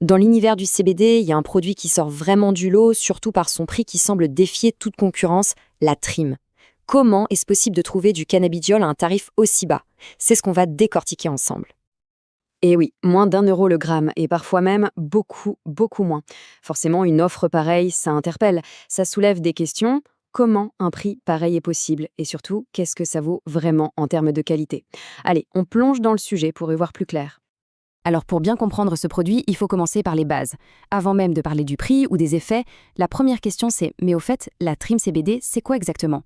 Dans l'univers du CBD, il y a un produit qui sort vraiment du lot, surtout par son prix qui semble défier toute concurrence, la trim. Comment est-ce possible de trouver du cannabidiol à un tarif aussi bas? C'est ce qu'on va décortiquer ensemble. Et oui, moins d'1 euro le gramme, et parfois même beaucoup, beaucoup moins. Forcément, une offre pareille, ça interpelle. Ça soulève des questions. Comment un prix pareil est possible? Et surtout, qu'est-ce que ça vaut vraiment en termes de qualité? Allez, on plonge dans le sujet pour y voir plus clair. Alors pour bien comprendre ce produit, il faut commencer par les bases. Avant même de parler du prix ou des effets, la première question c'est mais au fait, la trim CBD, c'est quoi exactement?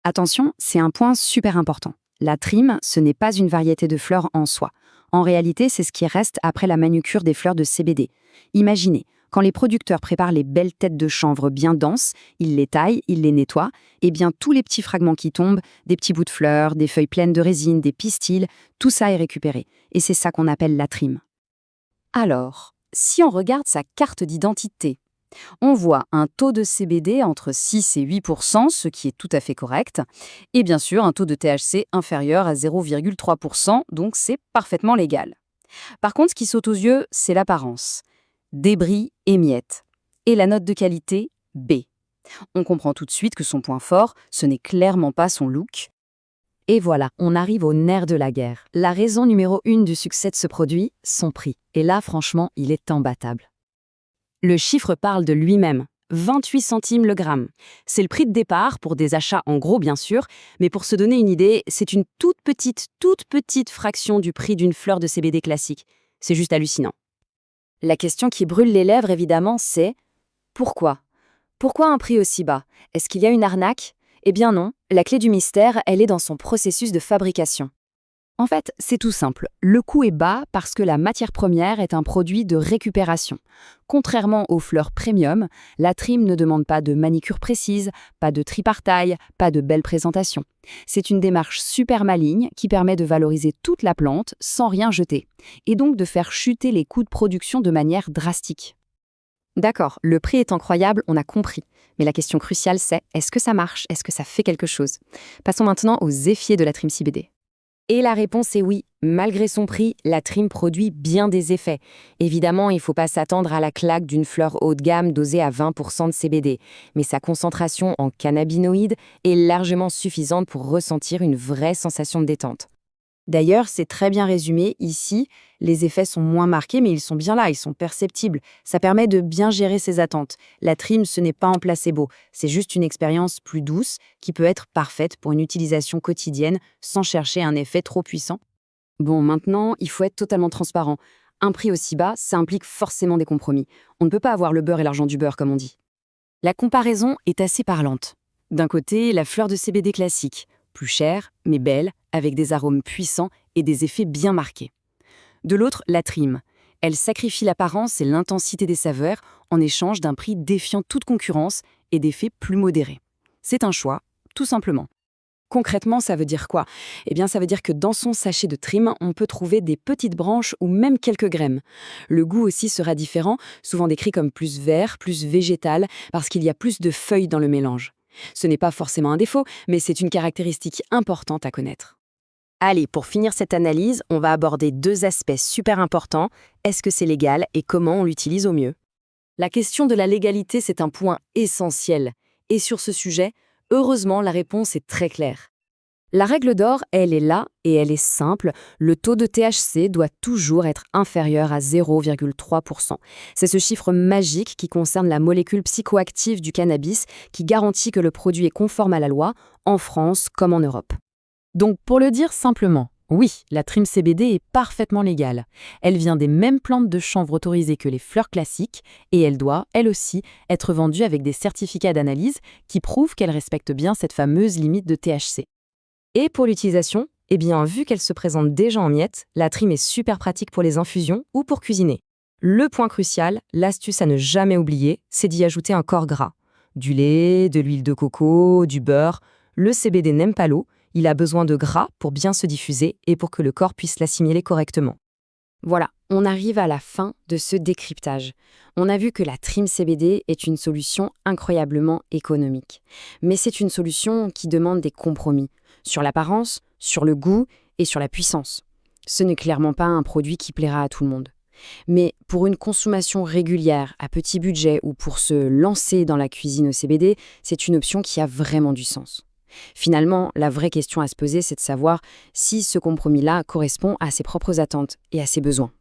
Attention, c'est un point super important. La trim, ce n'est pas une variété de fleurs en soi. En réalité, c'est ce qui reste après la manucure des fleurs de CBD. Imaginez, quand les producteurs préparent les belles têtes de chanvre bien denses, ils les taillent, ils les nettoient, et bien tous les petits fragments qui tombent, des petits bouts de fleurs, des feuilles pleines de résine, des pistils, tout ça est récupéré. Et c'est ça qu'on appelle la trim. Alors, si on regarde sa carte d'identité, on voit un taux de CBD entre 6 et 8%, ce qui est tout à fait correct, et bien sûr un taux de THC inférieur à 0,3%, donc c'est parfaitement légal. Par contre, ce qui saute aux yeux, c'est l'apparence. Débris et miettes. Et la note de qualité, B. On comprend tout de suite que son point fort, ce n'est clairement pas son look. Et voilà, on arrive au nerf de la guerre. La raison numéro 1 du succès de ce produit, son prix. Et là, franchement, il est imbattable. Le chiffre parle de lui-même. 28 centimes le gramme. C'est le prix de départ pour des achats en gros, bien sûr, mais pour se donner une idée, c'est une toute petite fraction du prix d'une fleur de CBD classique. C'est juste hallucinant. La question qui brûle les lèvres, évidemment, c'est pourquoi? Pourquoi un prix aussi bas? Est-ce qu'il y a une arnaque? Eh bien non, la clé du mystère, elle est dans son processus de fabrication. En fait, c'est tout simple. Le coût est bas parce que la matière première est un produit de récupération. Contrairement aux fleurs premium, la trim ne demande pas de manicure précise, pas de tripartaille, pas de belle présentation. C'est une démarche super maligne qui permet de valoriser toute la plante sans rien jeter, et donc de faire chuter les coûts de production de manière drastique. D'accord, le prix est incroyable, on a compris. Mais la question cruciale c'est, est-ce que ça marche? Est-ce que ça fait quelque chose? Passons maintenant aux effets de la trim CBD. Et la réponse est oui. Malgré son prix, la trim produit bien des effets. Évidemment, il ne faut pas s'attendre à la claque d'une fleur haut de gamme dosée à 20% de CBD, mais sa concentration en cannabinoïdes est largement suffisante pour ressentir une vraie sensation de détente. D'ailleurs, c'est très bien résumé ici, les effets sont moins marqués, mais ils sont bien là, ils sont perceptibles. Ça permet de bien gérer ses attentes. La trim, ce n'est pas en placebo, c'est juste une expérience plus douce qui peut être parfaite pour une utilisation quotidienne sans chercher un effet trop puissant. Bon, maintenant, il faut être totalement transparent. Un prix aussi bas, ça implique forcément des compromis. On ne peut pas avoir le beurre et l'argent du beurre, comme on dit. La comparaison est assez parlante. D'un côté, la fleur de CBD classique, plus chère, mais belle, avec des arômes puissants et des effets bien marqués. De l'autre, la trim. Elle sacrifie l'apparence et l'intensité des saveurs en échange d'un prix défiant toute concurrence et d'effets plus modérés. C'est un choix, tout simplement. Concrètement, ça veut dire quoi? Eh bien, ça veut dire que dans son sachet de trim, on peut trouver des petites branches ou même quelques graines. Le goût aussi sera différent, souvent décrit comme plus vert, plus végétal, parce qu'il y a plus de feuilles dans le mélange. Ce n'est pas forcément un défaut, mais c'est une caractéristique importante à connaître. Allez, pour finir cette analyse, on va aborder 2 aspects super importants. Est-ce que c'est légal et comment on l'utilise au mieux? La question de la légalité, c'est un point essentiel. Et sur ce sujet, heureusement, la réponse est très claire. La règle d'or, elle est là et elle est simple. Le taux de THC doit toujours être inférieur à 0,3%. C'est ce chiffre magique qui concerne la molécule psychoactive du cannabis qui garantit que le produit est conforme à la loi, en France comme en Europe. Donc, pour le dire simplement, oui, la trim CBD est parfaitement légale. Elle vient des mêmes plantes de chanvre autorisées que les fleurs classiques et elle doit, elle aussi, être vendue avec des certificats d'analyse qui prouvent qu'elle respecte bien cette fameuse limite de THC. Et pour l'utilisation, eh bien, vu qu'elle se présente déjà en miettes, la trim est super pratique pour les infusions ou pour cuisiner. Le point crucial, l'astuce à ne jamais oublier, c'est d'y ajouter un corps gras. Du lait, de l'huile de coco, du beurre. Le CBD n'aime pas l'eau, il a besoin de gras pour bien se diffuser et pour que le corps puisse l'assimiler correctement. Voilà, on arrive à la fin de ce décryptage. On a vu que la trim CBD est une solution incroyablement économique. Mais c'est une solution qui demande des compromis sur l'apparence, sur le goût et sur la puissance. Ce n'est clairement pas un produit qui plaira à tout le monde. Mais pour une consommation régulière, à petit budget ou pour se lancer dans la cuisine au CBD, c'est une option qui a vraiment du sens. Finalement, la vraie question à se poser, c'est de savoir si ce compromis-là correspond à ses propres attentes et à ses besoins.